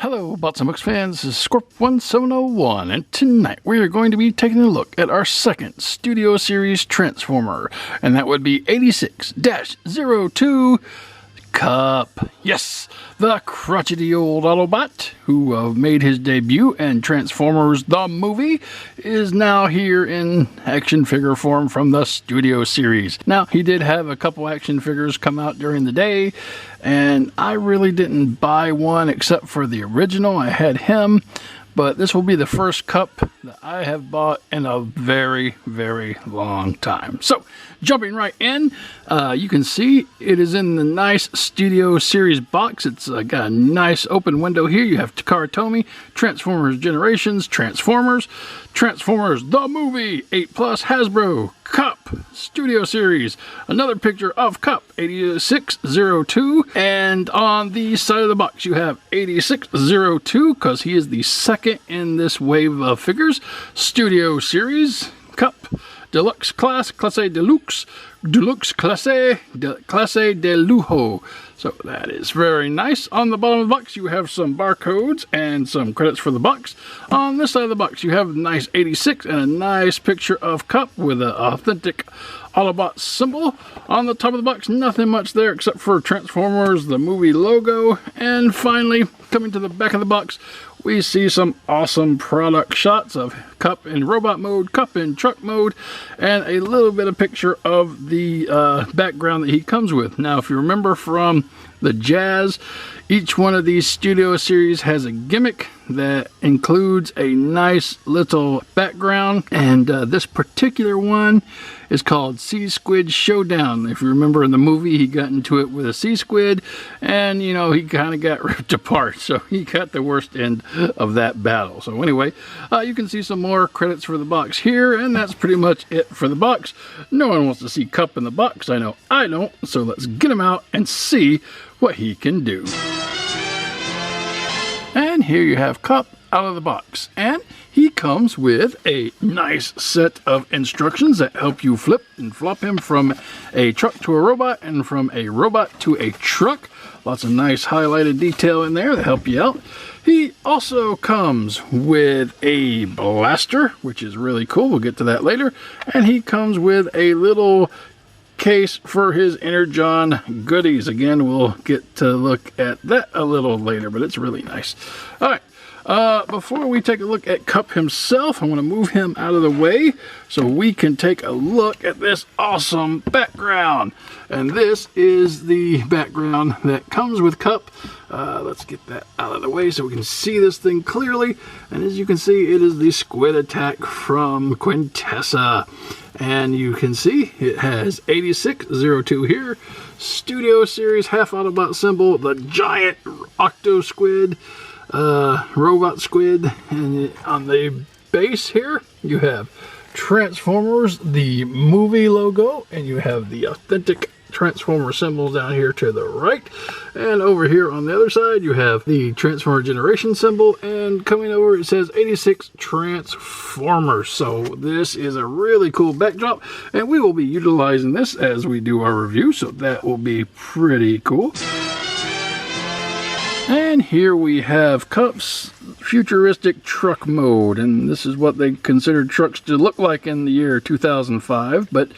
Hello, Bots and Books fans. This is Scorp1701, and tonight we are going to be taking a look at our second Studio Series Transformer, and that would be 86-02 Kup. Yes, the crotchety old Autobot who made his debut in Transformers the movie is now here in action figure form from the Studio Series. Now, he did have a couple action figures come out during the day, and I really didn't buy one except for the original. I had him, but this will be the first Kup that I have bought in a very, very long time. So, jumping right in, you can see it is in the nice Studio Series box. It's got a nice open window here. You have Takara Tomy, Transformers Generations, Transformers the Movie, 8 Plus Hasbro, Kup, Studio Series, another picture of Kup, 8602, and on the side of the box you have 8602, because he is the second in this wave of figures, Studio Series, Kup, Deluxe Class, Classe Deluxe, Deluxe Classe, Classe de Lujo. So that is very nice. On the bottom of the box you have some barcodes and some credits for the box. On this side of the box you have a nice 86 and a nice picture of Kup with an authentic Autobot symbol. On the top of the box, nothing much there except for Transformers the Movie logo. And finally, coming to the back of the box, we see some awesome product shots of Kup in robot mode, Kup in truck mode, and a little bit of picture of the background that he comes with. Now, if you remember from the Jazz, each one of these Studio Series has a gimmick that includes a nice little background, and this particular one is called Sea Squid Showdown. If you remember in the movie, he got into it with a sea squid, and you know, he kind of got ripped apart, so he got the worst end of that battle. So anyway, you can see some more credits for the box here, and that's pretty much it for the box. No one wants to see Kup in the box, I know I don't, so let's get him out and see what he can do. And here you have Kup out of the box, and he comes with a nice set of instructions that help you flip and flop him from a truck to a robot and from a robot to a truck. Lots of nice highlighted detail in there that help you out. He also comes with a blaster, which is really cool. We'll get to that later. And he comes with a little case for his Energon goodies. Again, we'll get to look at that a little later, but it's really nice. All right. Before we take a look at Kup himself, I want to move him out of the way so we can take a look at this awesome background. And this is the background that comes with Kup. Let's get that out of the way so we can see this thing clearly. And as you can see, it is the squid attack from Quintessa. And you can see it has 8602 here, Studio Series half Autobot symbol, the giant octo squid, robot squid, and on the base here you have Transformers the Movie logo, and you have the authentic Transformer symbols down here to the right, and over here on the other side you have the Transformer Generation symbol, and coming over it says 86 Transformers. So this is a really cool backdrop, and we will be utilizing this as we do our review, so that will be pretty cool. And here we have Kup's futuristic truck mode, and this is what they considered trucks to look like in the year 2005, but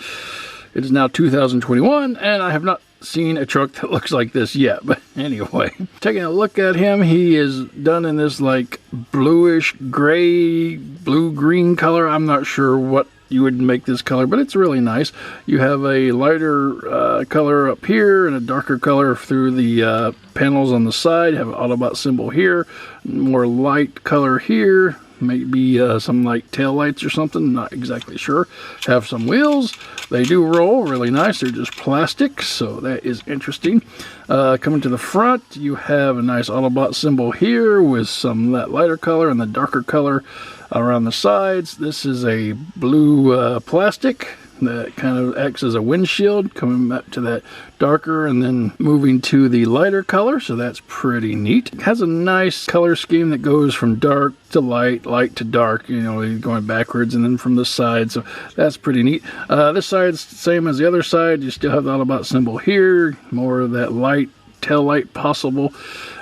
it is now 2021, and I have not seen a truck that looks like this yet. But anyway, taking a look at him, he is done in this like bluish gray, blue-green color. I'm not sure what you would make this color, but it's really nice. You have a lighter color up here and a darker color through the panels on the side. You have an Autobot symbol here, more light color here, maybe some like tail lights or something, not exactly sure. Have some wheels. They do roll really nice. They're just plastic, so that is interesting. Coming to the front, you have a nice Autobot symbol here with some that lighter color and the darker color around the sides. This is a blue plastic that kind of acts as a windshield, coming back to that darker and then moving to the lighter color, so that's pretty neat. It has a nice color scheme that goes from dark to light, light to dark, you know, going backwards and then from the side, so that's pretty neat. This side's the same as the other side. You still have the Autobot symbol here, more of that light tail light possible.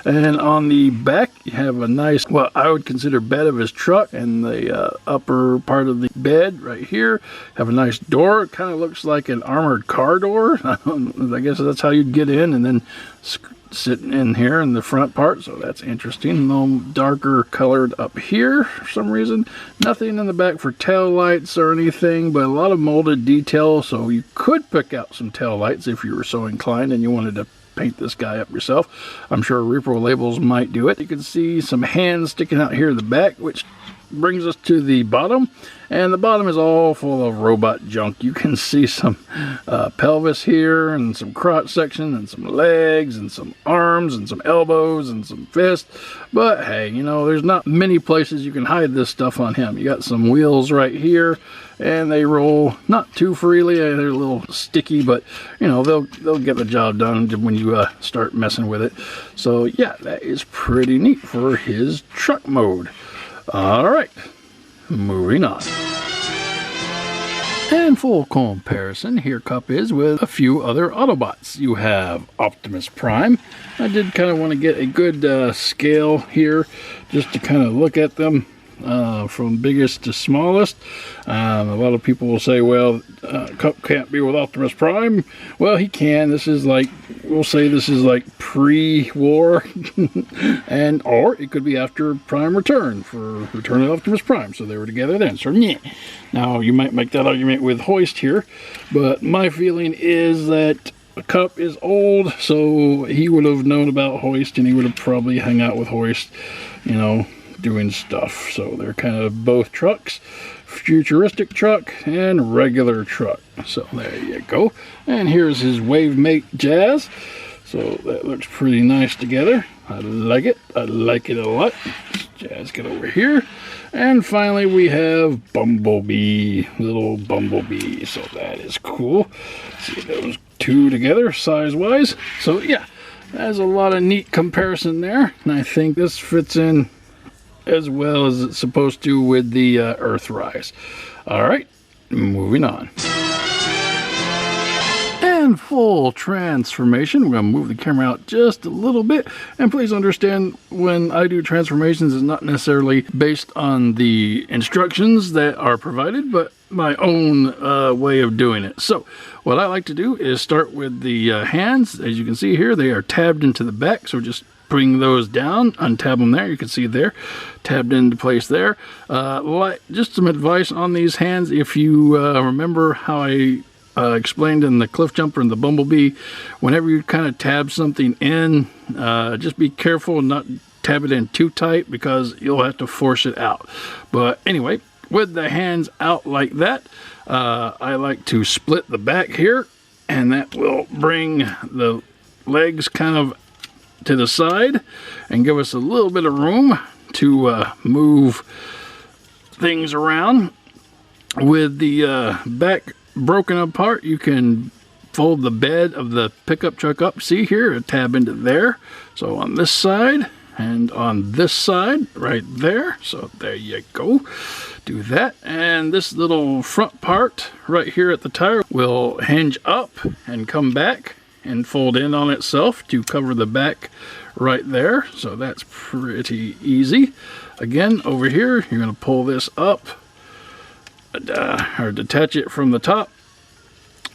And on the back, you have a nice, what I would consider bed of his truck, and the upper part of the bed right here have a nice door. It kind of looks like an armored car door. I guess that's how you'd get in, and then sitting in here in the front part, so that's interesting. A little darker colored up here for some reason. Nothing in the back for tail lights or anything, but a lot of molded detail, so you could pick out some tail lights if you were so inclined and you wanted to paint this guy up yourself. I'm sure repro labels might do it. You can see some hands sticking out here in the back, which brings us to the bottom, and the bottom is all full of robot junk. You can see some pelvis here, and some crotch section, and some legs, and some arms, and some elbows, and some fists. But hey, you know, there's not many places you can hide this stuff on him. You got some wheels right here, and they roll not too freely. They're a little sticky, but you know, they'll get the job done when you start messing with it. So yeah, that is pretty neat for his truck mode. Alright, moving on. And full comparison, here Kup is with a few other Autobots. You have Optimus Prime. I did kind of want to get a good scale here, just to kind of look at them from biggest to smallest. A lot of people will say, well, Kup can't be with Optimus Prime. Well, he can. This is like, we'll say this is like pre-war, and or it could be after Prime Return, for Return of Optimus Prime, so they were together then. So yeah. Now you might make that argument with Hoist here, but my feeling is that Kup is old, so he would have known about Hoist, and he would have probably hung out with Hoist, you know, doing stuff. So they're kind of both trucks, futuristic truck and regular truck. So there you go. And here's his wave mate Jazz. So that looks pretty nice together. I like it. I like it a lot. Jazz, get over here. And finally we have Bumblebee, little Bumblebee. So that is cool. See those two together size wise. So yeah, there's a lot of neat comparison there, and I think this fits in as well as it's supposed to with the Earthrise. Alright, moving on. And full transformation. We're going to move the camera out just a little bit. And please understand, when I do transformations, it's not necessarily based on the instructions that are provided, but my own way of doing it. So what I like to do is start with the hands. As you can see here, they are tabbed into the back, so just bring those down, untab them there. You can see there, tabbed into place there. Just some advice on these hands. If you remember how I explained in the Cliff Jumper and the Bumblebee, whenever you kind of tab something in, just be careful and not tab it in too tight, because you'll have to force it out. But anyway, with the hands out like that, I like to split the back here, and that will bring the legs kind of to the side and give us a little bit of room to move things around. With the back broken apart, you can fold the bed of the pickup truck up. See here, a tab into there. So on this side and on this side right there. So there you go. Do that. And this little front part right here at the tire will hinge up and come back and fold in on itself to cover the back right there. So that's pretty easy. Again, over here, you're going to pull this up or detach it from the top.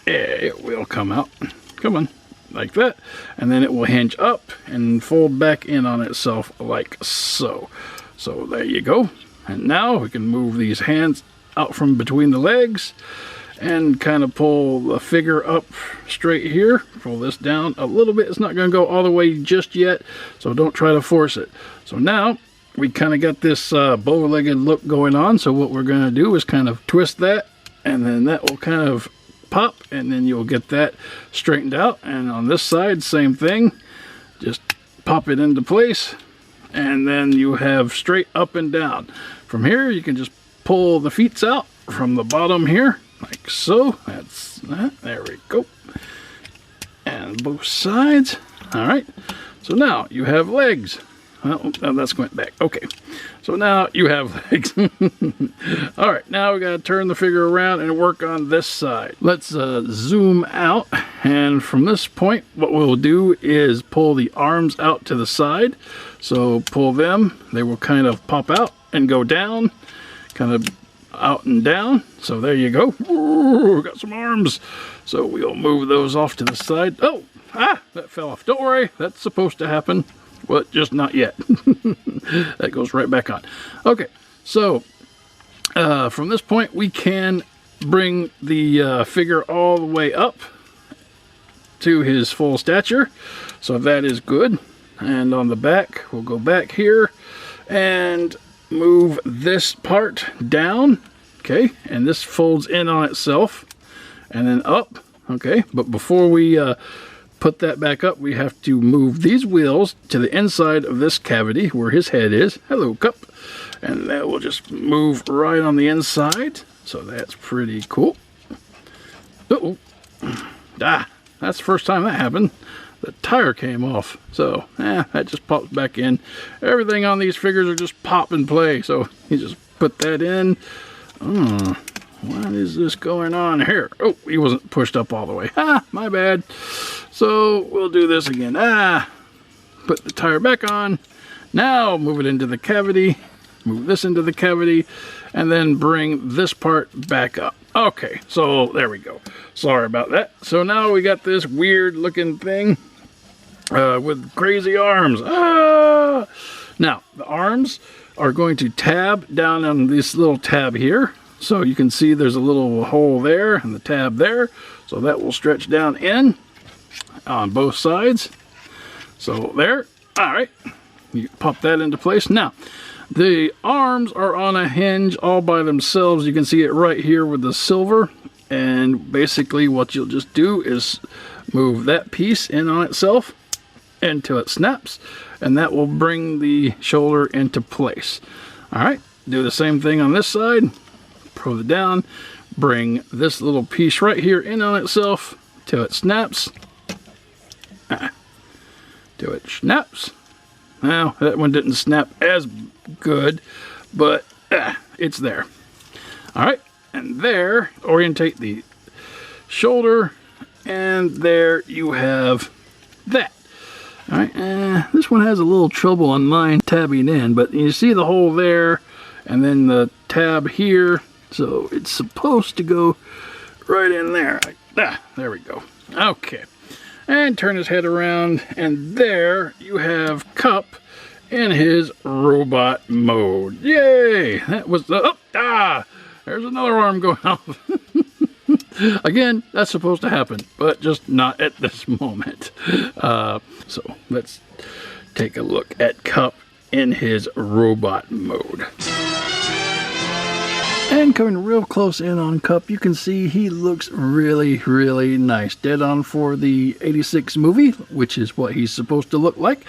It will come out. Come on, like that. And then it will hinge up and fold back in on itself like so. So there you go. And now we can move these hands out from between the legs and kind of pull the figure up straight here. Pull this down a little bit. It's not going to go all the way just yet, so don't try to force it. So now we kind of got this bow-legged look going on. So what we're going to do is kind of twist that, and then that will kind of pop, and then you'll get that straightened out. And on this side, same thing. Just pop it into place, and then you have straight up and down. From here, you can just pull the feet out from the bottom here, like so. That's that. There we go. And both sides. All right. So now you have legs Well, that's went back. Okay, so now you have legs. All right, now we got to turn the figure around and work on this side. Let's zoom out, and from this point, what we'll do is pull the arms out to the side. So pull them, they will kind of pop out and go down, kind of out and down. So there you go. Ooh, got some arms. So we'll move those off to the side. Oh, that fell off. Don't worry, that's supposed to happen. Well, just not yet. That goes right back on. Okay, so from this point, we can bring the figure all the way up to his full stature. So that is good. And on the back, we'll go back here and move this part down. Okay, and this folds in on itself and then up. Okay, but before we put that back up, we have to move these wheels to the inside of this cavity where his head is. Hello, Kup. And that will just move right on the inside. So that's pretty cool. Uh-oh. That's the first time that happened. The tire came off. So, that just pops back in. Everything on these figures are just pop and play. So, you just put that in. What is this going on here? Oh, he wasn't pushed up all the way. My bad. So we'll do this again. Put the tire back on. Now move it into the cavity. Move this into the cavity. And then bring this part back up. Okay, so there we go. Sorry about that. So now we got this weird looking thing with crazy arms. Now, the arms are going to tab down on this little tab here. So you can see there's a little hole there and the tab there. So that will stretch down in on both sides. So there. All right. You pop that into place. Now, the arms are on a hinge all by themselves. You can see it right here with the silver. And basically what you'll just do is move that piece in on itself until it snaps. And that will bring the shoulder into place. All right. Do the same thing on this side. Pull it down, bring this little piece right here in on itself till it snaps. Till it snaps. Now, that one didn't snap as good, but it's there. All right, and there, orientate the shoulder, and there you have that. All right, this one has a little trouble on mine tabbing in, but you see the hole there, and then the tab here. So it's supposed to go right in there. There we go. Okay. And turn his head around, and there you have Kup in his robot mode. Yay! That was the... there's another arm going off. Again, that's supposed to happen, but just not at this moment. So let's take a look at Kup in his robot mode. And coming real close in on Kup, you can see he looks really, really nice. Dead on for the 86 movie, which is what he's supposed to look like.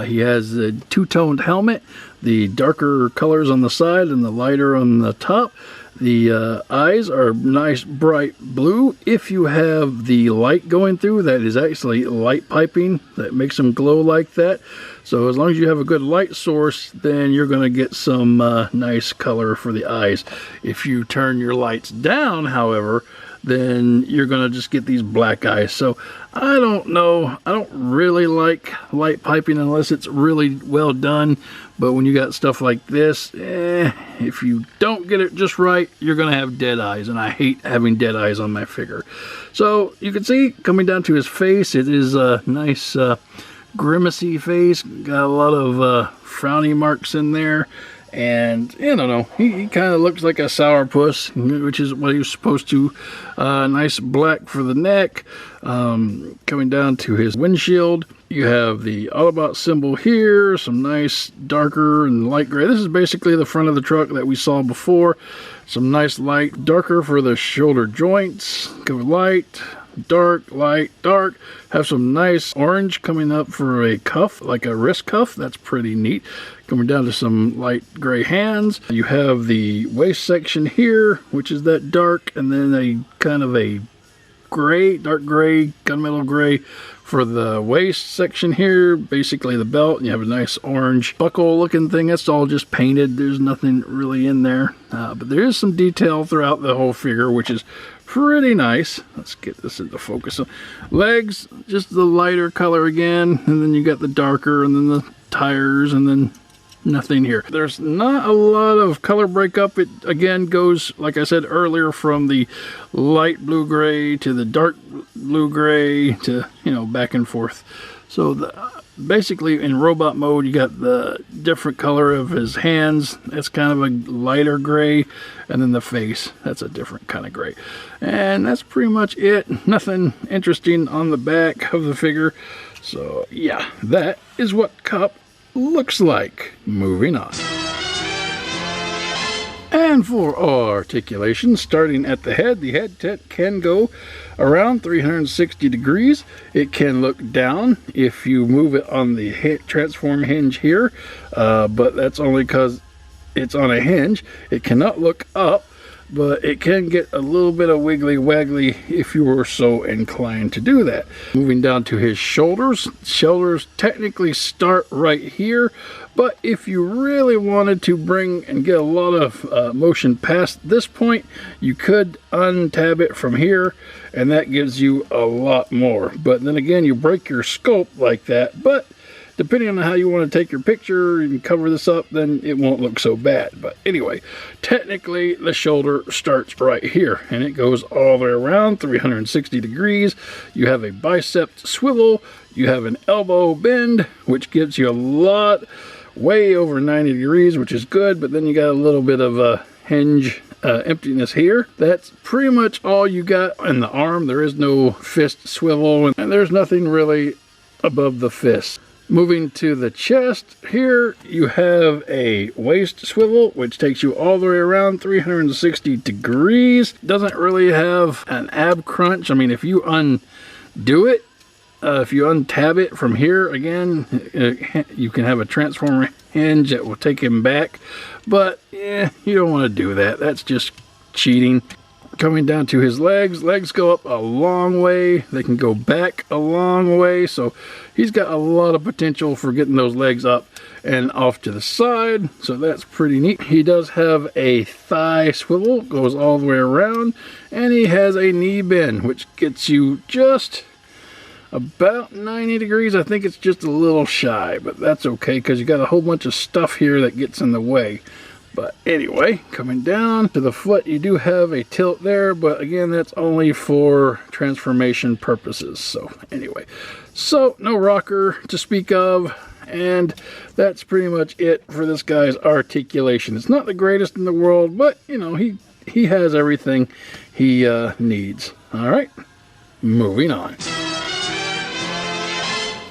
He has a two-toned helmet, the darker colors on the side and the lighter on the top. The eyes are nice bright blue. If you have the light going through, that is actually light piping that makes them glow like that. So as long as you have a good light source, then you're going to get some nice color for the eyes. If you turn your lights down, however, then you're going to just get these black eyes. So I don't know. I don't really like light piping unless it's really well done. But when you got stuff like this, if you don't get it just right, you're going to have dead eyes. And I hate having dead eyes on my figure. So you can see coming down to his face, it is a nice grimacy face. Got a lot of frowny marks in there. And I don't know, he kind of looks like a sourpuss, which is what he was supposed to. Nice black for the neck. Coming down to his windshield, you have the Autobot symbol here, some nice darker and light gray. This is basically the front of the truck that we saw before. Some nice light, darker for the shoulder joints. Go light, dark, light, dark. Have some nice orange coming up for a cuff, like a wrist cuff. That's pretty neat. Coming down to some light gray hands. You have the waist section here, which is that dark, and then a kind of a gray, dark gray, gunmetal gray for the waist section here. Basically the belt, and you have a nice orange buckle looking thing. That's all just painted. There's nothing really in there, but there is some detail throughout the whole figure, which is pretty nice. Let's get this into focus. So legs, just the lighter color again, and then you got the darker, and then the tires, and then nothing here. There's not a lot of color breakup. It again goes, like I said earlier, from the light blue gray to the dark blue gray to, you know, back and forth. So basically in robot mode, you got the different color of his hands. That's kind of a lighter gray, and then the face, that's a different kind of gray. And that's pretty much it. Nothing interesting on the back of the figure. So yeah, that is what Kup looks like. Moving on. And for articulation, starting at the head tip can go around 360 degrees. It can look down if you move it on the transform hinge here, but that's only because it's on a hinge. It cannot look up, but it can get a little bit of wiggly waggly if you were so inclined to do that. Moving down to his shoulders. Shoulders technically start right here, but if you really wanted to bring and get a lot of motion past this point, you could untab it from here, and that gives you a lot more. But then again, you break your scope like that, but depending on how you want to take your picture and cover this up, then it won't look so bad. But anyway, technically the shoulder starts right here, and it goes all the way around 360 degrees. You have a bicep swivel, you have an elbow bend, which gives you a lot, way over 90 degrees, which is good, but then you got a little bit of a hinge emptiness here. That's pretty much all you got in the arm. There is no fist swivel, and there's nothing really above the fist. Moving to the chest, here you have a waist swivel, which takes you all the way around 360 degrees. Doesn't really have an ab crunch. I mean, if you undo it, if you untab it from here, again, you can have a transformer hinge that will take him back. But, yeah, you don't want to do that. That's just cheating. Coming down to his legs. Legs go up a long way. They can go back a long way. So he's got a lot of potential for getting those legs up and off to the side. So that's pretty neat. He does have a thigh swivel. Goes all the way around. And he has a knee bend, which gets you just about 90 degrees. I think it's just a little shy, but that's okay because you got a whole bunch of stuff here that gets in the way. But anyway, coming down to the foot, you do have a tilt there, but again, that's only for transformation purposes. So anyway, so no rocker to speak of, and that's pretty much it for this guy's articulation. It's not the greatest in the world, but you know, he has everything he needs. All right, moving on.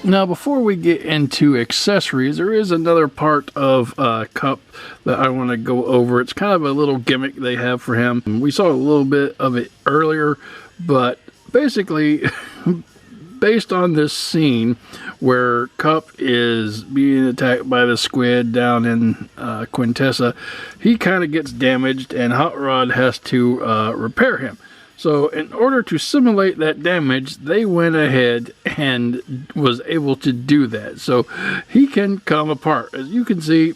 Now, before we get into accessories, there is another part of Kup that I want to go over. It's kind of a little gimmick they have for him. We saw a little bit of it earlier, but basically, based on this scene where Kup is being attacked by the squid down in Quintessa, he kind of gets damaged, and Hot Rod has to repair him. So in order to simulate that damage, they went ahead and was able to do that. So he can come apart. As you can see,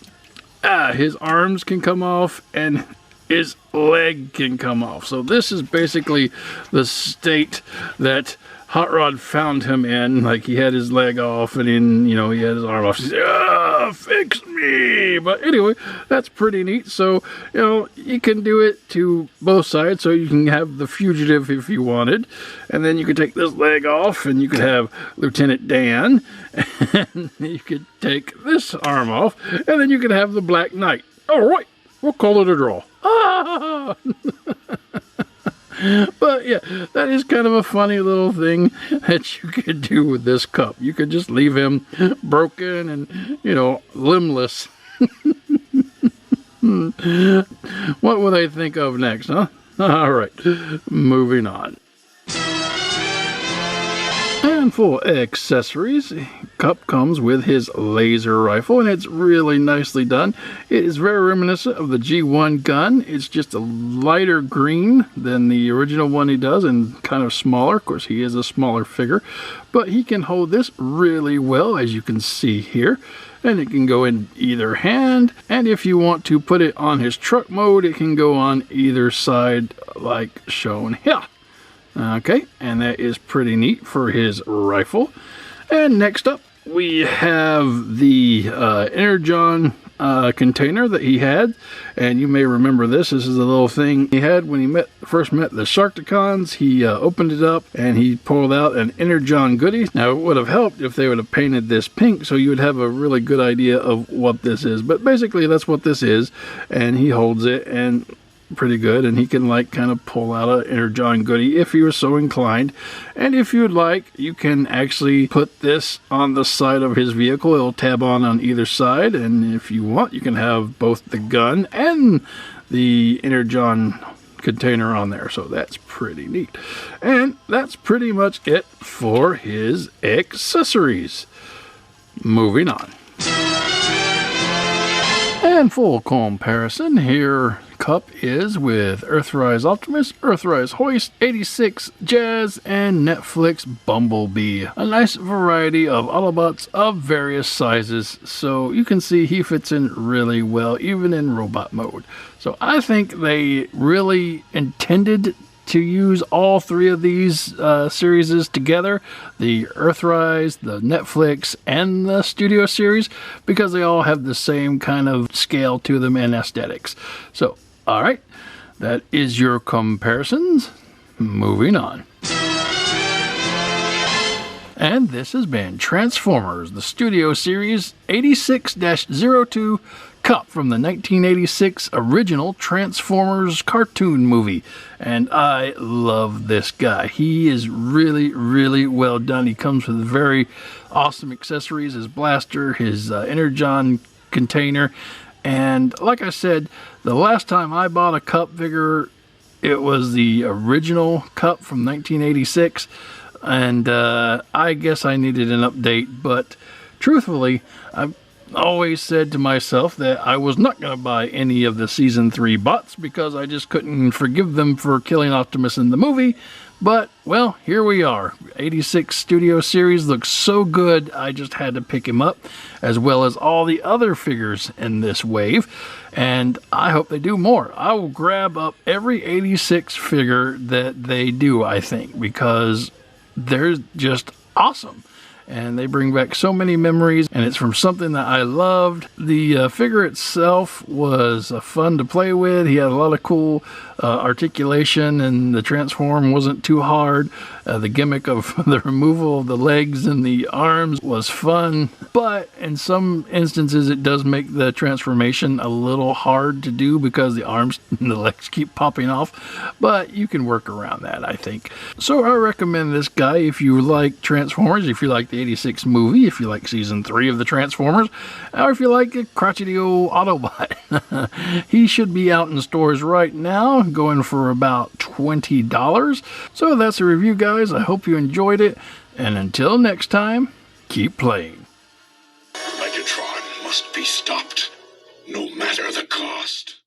his arms can come off and his leg can come off. So this is basically the state that Hot Rod found him in. Like, he had his leg off, and then, you know, he had his arm off. He said, fix me! But anyway, that's pretty neat. So, you know, you can do it to both sides. So you can have the fugitive if you wanted. And then you could take this leg off, and you could have Lieutenant Dan. And you could take this arm off, and then you could have the Black Knight. All right, we'll call it a draw. Ah! But yeah, that is kind of a funny little thing that you could do with this Kup. You could just leave him broken and, you know, limbless. What will they think of next, huh? All right, moving on. And for accessories, Kup comes with his laser rifle, and it's really nicely done. It is very reminiscent of the G1 gun. It's just a lighter green than the original one he does, and kind of smaller. Of course, he is a smaller figure, but he can hold this really well, as you can see here. And it can go in either hand, and if you want to put it on his truck mode, it can go on either side like shown here. Okay, and that is pretty neat for his rifle. And next up, we have the Energon container that he had, and you may remember this. This is a little thing he had when he first met the Sharkticons. He opened it up and he pulled out an Energon goodie. Now, it would have helped if they would have painted this pink, so you would have a really good idea of what this is. But basically, that's what this is, and he holds it and pretty good, and he can like kind of pull out an Energon goodie if he was so inclined. And if you'd like, you can actually put this on the side of his vehicle. It'll tab on either side, and if you want, you can have both the gun and the Energon container on there. So that's pretty neat. And that's pretty much it for his accessories. Moving on. And full comparison, here Kup is with Earthrise Optimus, Earthrise Hoist, 86 Jazz, and Netflix Bumblebee. A nice variety of Autobots of various sizes, so you can see he fits in really well, even in robot mode. So I think they really intended to use all three of these series together, the Earthrise, the Netflix, and the Studio series, because they all have the same kind of scale to them and aesthetics. So, alright, that is your comparisons. Moving on. And this has been Transformers, the Studio Series 86-02 Kup from the 1986 original Transformers cartoon movie. And I love this guy. He is really, really well done. He comes with very awesome accessories, his blaster, his Energon container. And like I said, the last time I bought a Kup figure, it was the original Kup from 1986. And I guess I needed an update, but truthfully, I've always said to myself that I was not going to buy any of the Season 3 bots because I just couldn't forgive them for killing Optimus in the movie. But, well, here we are. 86 Studio Series looks so good, I just had to pick him up, as well as all the other figures in this wave. And I hope they do more. I will grab up every 86 figure that they do, I think, because they're just awesome. And they bring back so many memories, and it's from something that I loved. The figure itself was fun to play with. He had a lot of cool articulation, and the transform wasn't too hard. The gimmick of the removal of the legs and the arms was fun, but in some instances it does make the transformation a little hard to do because the arms and the legs keep popping off, but you can work around that, I think. So I recommend this guy if you like Transformers, if you like the 86 movie, if you like Season 3 of the Transformers, or if you like a crotchety old Autobot. He should be out in stores right now, going for about $20. So that's a review, guys. I hope you enjoyed it, and until next time, keep playing. Megatron must be stopped, no matter the cost.